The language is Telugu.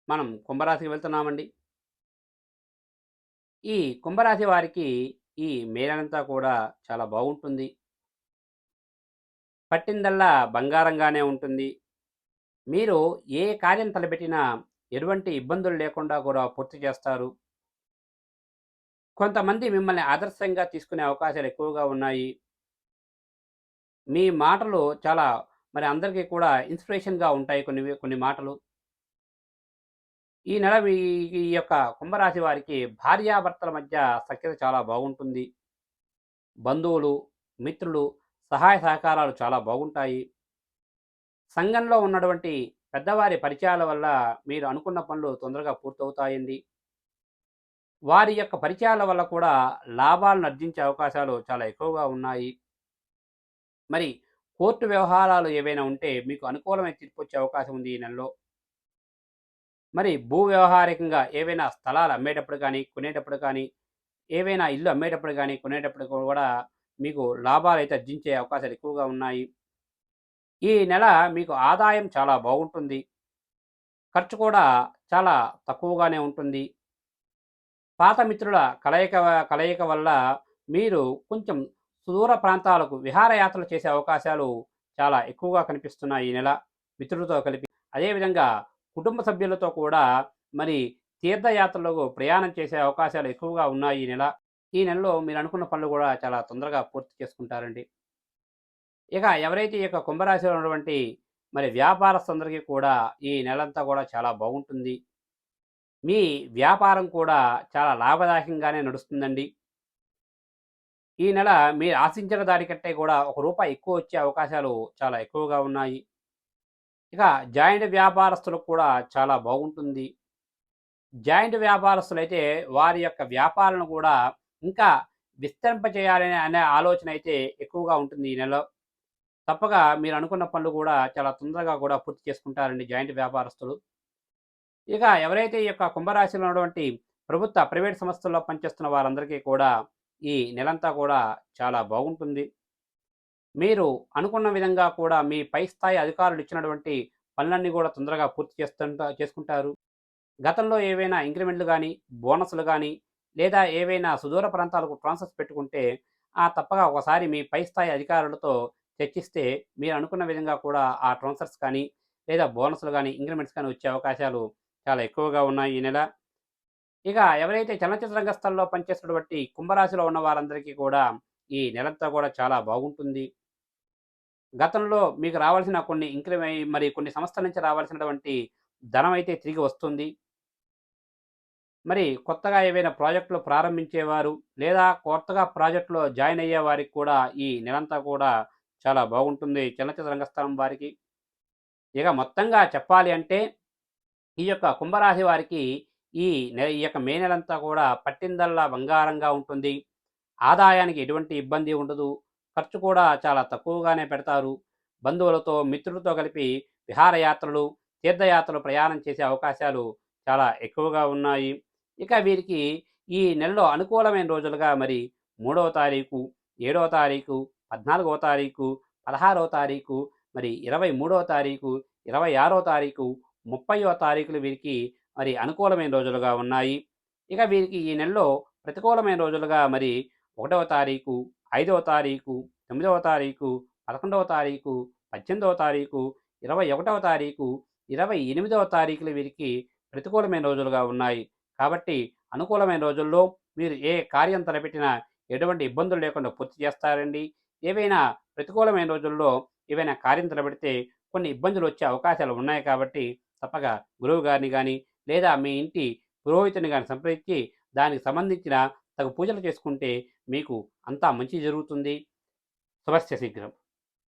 మనం కుంభరాశికి వెళ్తున్నామండి. ఈ కుంభరాశి వారికి ఈ మే నెలంతా కూడా చాలా బాగుంటుంది. పట్టిందల్లా బంగారంగానే ఉంటుంది. మీరు ఏ కార్యం తలపెట్టినా ఎటువంటి ఇబ్బందులు లేకుండా కూడా పూర్తి చేస్తారు. కొంతమంది మిమ్మల్ని ఆదర్శంగా తీసుకునే అవకాశాలు ఎక్కువగా ఉన్నాయి. మీ మాటలు చాలా అందరికీ కూడా ఇన్స్పిరేషన్‌గా ఉంటాయి కొన్ని మాటలు. ఈ నెల ఈ యొక్క కుంభరాశి వారికి భార్యాభర్తల మధ్య సఖ్యత చాలా బాగుంటుంది. బంధువులు, మిత్రులు సహాయ సహకారాలు చాలా బాగుంటాయి. సంఘంలో ఉన్నటువంటి పెద్దవారి పరిచయాల వల్ల మీరు అనుకున్న పనులు తొందరగా పూర్తవుతాయండి. వారి యొక్క పరిచయాల వల్ల కూడా లాభాలను ఆర్జించే అవకాశాలు చాలా ఎక్కువగా ఉన్నాయి. మరి కోర్టు వ్యవహారాలు ఏవైనా ఉంటే మీకు అనుకూలమైన తీర్పొచ్చే అవకాశం ఉంది ఈ నెలలో. మరి భూ వ్యవహారికంగా ఏవైనా స్థలాలు అమ్మేటప్పుడు కానీ, కొనేటప్పుడు కానీ, ఏవైనా ఇల్లు అమ్మేటప్పుడు కానీ, కొనేటప్పుడు కూడా మీకు లాభాలైతే ఆర్జించే అవకాశాలు ఎక్కువగా ఉన్నాయి. ఈ నెల మీకు ఆదాయం చాలా బాగుంటుంది. ఖర్చు కూడా చాలా తక్కువగానే ఉంటుంది. పాత మిత్రుల కలయిక వల్ల మీరు కొంచెం సుదూర ప్రాంతాలకు విహారయాత్రలు చేసే అవకాశాలు చాలా ఎక్కువగా కనిపిస్తున్నాయి ఈ నెల మిత్రులతో కలిపి. అదేవిధంగా కుటుంబ సభ్యులతో కూడా మరి తీర్థయాత్రలకు ప్రయాణం చేసే అవకాశాలు ఎక్కువగా ఉన్నాయి ఈ నెల. ఈ నెలలో మీరు అనుకున్న పనులు కూడా చాలా తొందరగా పూర్తి చేసుకుంటారండి. ఇక ఎవరైతే ఈ యొక్క కుంభరాశిలో ఉన్నటువంటి మరి వ్యాపారస్తులందరికీ కూడా ఈ నెలంతా కూడా చాలా బాగుంటుంది. మీ వ్యాపారం కూడా చాలా లాభదాయకంగానే నడుస్తుందండి. ఈ నెల మీరు ఆశించిన దానికంటే కూడా రూ. 1 ఎక్కువ వచ్చే అవకాశాలు చాలా ఎక్కువగా ఉన్నాయి. ఇక జాయింట్ వ్యాపారస్తులకు కూడా చాలా బాగుంటుంది. జాయింట్ వ్యాపారస్తులైతే వారి యొక్క వ్యాపారాలను కూడా ఇంకా విస్తరింపచేయాలనే ఆలోచన అయితే ఎక్కువగా ఉంటుంది ఈ నెలలో. తప్పగా మీరు అనుకున్న పనులు కూడా చాలా తొందరగా కూడా పూర్తి చేసుకుంటారండి జాయింట్ వ్యాపారస్తులు. ఇక ఎవరైతే ఈ యొక్క కుంభరాశిలో ఉన్నటువంటి ప్రభుత్వ, ప్రైవేట్ సంస్థల్లో పనిచేస్తున్న వారందరికీ కూడా ఈ నెలంతా కూడా చాలా బాగుంటుంది. మీరు అనుకున్న విధంగా కూడా మీ పై స్థాయి అధికారులు ఇచ్చినటువంటి పనులన్నీ కూడా తొందరగా పూర్తి చేసుకుంటారు. గతంలో ఏవైనా ఇంక్రిమెంట్లు గానీ, బోనస్‌లు గానీ, లేదా ఏవైనా సుదూర ప్రాంతాలకు ట్రాన్స్‌ఫర్స్ పెట్టుకుంటే, తప్పక ఒకసారి మీ పై స్థాయి అధికారులతో చర్చిస్తే, మీరు అనుకున్న విధంగా కూడా ఆ ట్రాన్స్‌ఫర్స్ కానీ, లేదా బోనస్‌లు గానీ, ఇంక్రిమెంట్స్ కానీ వచ్చే అవకాశాలు చాలా ఎక్కువగా ఉన్నాయి ఈ నెల. ఇక ఎవరైతే చలనచిత్ర రంగస్థలంలో పనిచేస్తున్నటువంటి కుంభరాశిలో ఉన్న వారందరికీ కూడా ఈ నెలంతా కూడా చాలా బాగుంటుంది. గతంలో మీకు రావాల్సిన కొన్ని సంస్థల నుంచి రావాల్సినటువంటి ధనం అయితే తిరిగి వస్తుంది. మరి కొత్తగా ఏవైనా ప్రాజెక్టులు ప్రారంభించేవారు, లేదా కొత్తగా ప్రాజెక్ట్‌లో జాయిన్ అయ్యే వారికి కూడా ఈ నెలంతా కూడా చాలా బాగుంటుంది చలనచిత్ర రంగస్థలం వారికి. ఇక మొత్తంగా చెప్పాలి అంటే ఈ యొక్క కుంభరాశి వారికి ఈ యొక్క మే నెలంతా కూడా పట్టిందల్లా బంగారంగా ఉంటుంది. ఆదాయానికి ఎటువంటి ఇబ్బంది ఉండదు. ఖర్చు కూడా చాలా తక్కువగానే పెడతారు. బంధువులతో, మిత్రులతో కలిపి విహారయాత్రలు, తీర్థయాత్రలు ప్రయాణం చేసే అవకాశాలు చాలా ఎక్కువగా ఉన్నాయి. ఇక వీరికి ఈ నెలలో అనుకూలమైన రోజులుగా మరి 3వ తారీఖు, 7వ తారీఖు, 14వ తారీఖు, 16వ తారీఖు, మరి 23వ తారీఖు, 26వ తారీఖు, 30వ తారీఖులు వీరికి మరి అనుకూలమైన రోజులుగా ఉన్నాయి. ఇక వీరికి ఈ నెలలో ప్రతికూలమైన రోజులుగా మరి 1వ తారీఖు, 5వ తారీఖు, 9వ తారీఖు, 11వ తారీఖు, 18వ తారీఖు, 21వ తారీఖు, 28వ తారీఖులు వీరికి ప్రతికూలమైన రోజులుగా ఉన్నాయి. కాబట్టి అనుకూలమైన రోజుల్లో మీరు ఏ కార్యం తలపెట్టినా ఎటువంటి ఇబ్బందులు లేకుండా పూర్తి చేస్తారండి. ఏవైనా ప్రతికూలమైన రోజుల్లో ఏవైనా కార్యం తలపెడితే కొన్ని ఇబ్బందులు వచ్చే అవకాశాలు ఉన్నాయి కాబట్టి తప్పక గురువు గారిని గానీ, లేదా మీ ఇంటి పురోహితుని గాని సంప్రదించి దానికి సంబంధించిన తగు పూజలు చేసుకుంటే మీకు అంతా మంచి జరుగుతుంది. శుభస్య శీఘ్రం.